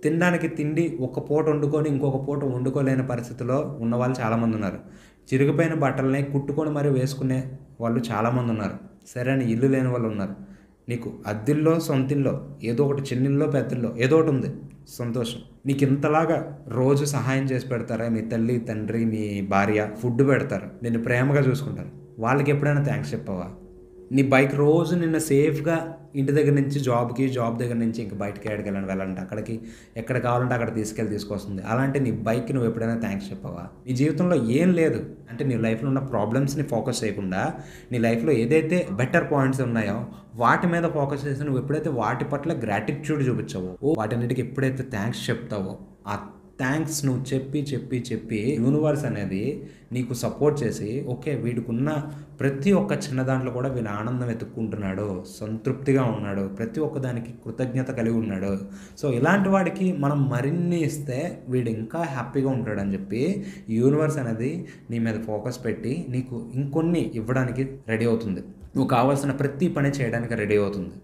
తినడానికి తిండి ఒక పూట వండుకొని, ఇంకొక పూట వండుకోలేని పరిస్థితిలో ఉన్నవాళ్ళు చాలామందున్నారు. చిరిగిపోయిన బట్టల్ని కుట్టుకొని మరి వేసుకునే వాళ్ళు చాలామందున్నారు. సరైన ఇల్లు లేని వాళ్ళున్నారు. నీకు అద్దిల్లో, సొంతిల్లో ఏదో ఒకటి చిన్నిల్లో, పెద్దిల్లో ఏదో ఒకటుంది సంతోషం. నీకింతలాగా రోజు సహాయం చేసి పెడతారా మీ తల్లి, తండ్రి, మీ భార్య, ఫుడ్ పెడతారు. నిన్ను ప్రేమగా చూసుకుంటారు. వాళ్ళకెప్పుడైనా థాంక్స్ చెప్పావా? నీ బైక్ రోజు నిన్ను సేఫ్‌గా ఇంటి దగ్గర నుంచి జాబ్‌కి, జాబ్ దగ్గర నుంచి ఇంక బయటికి వెళ్ళాలంటే అక్కడికి, ఎక్కడ కావాలంటే అక్కడ తీసుకొస్తుంది. అలాంటి నీ బైక్‌కి నువ్వు ఎప్పుడైనా థాంక్స్ చెప్పావా? నీ జీవితంలో ఏం లేదు అంటే నీ లైఫ్‌లో ఉన్న ప్రాబ్లమ్స్‌ని ఫోకస్ చేయకుండా, నీ లైఫ్‌లో ఏదైతే బెటర్ పాయింట్స్ ఉన్నాయో వాటి మీద ఫోకస్ చేసి నువ్వు ఎప్పుడైతే వాటి పట్ల గ్రాటిట్యూడ్ చూపించావో, వాటన్నిటికి ఎప్పుడైతే థాంక్స్ చెప్తావో, ఆ థాంక్స్ నువ్వు చెప్పి యూనివర్స్ అనేది నీకు సపోర్ట్ చేసి, ఓకే వీడికున్న ప్రతి ఒక్క చిన్న దాంట్లో కూడా వీడు ఆనందం వెతుక్కుంటున్నాడు, సంతృప్తిగా ఉన్నాడు, ప్రతి ఒక్క దానికి కృతజ్ఞత కలిగి ఉన్నాడు. సో ఇలాంటి వాడికి మనం మరిన్ని ఇస్తే వీడు ఇంకా హ్యాపీగా ఉంటాడని చెప్పి యూనివర్స్ అనేది నీ మీద ఫోకస్ పెట్టి నీకు ఇంకొన్ని ఇవ్వడానికి రెడీ అవుతుంది. నువ్వు కావాల్సిన ప్రతి పని చేయడానికి రెడీ అవుతుంది.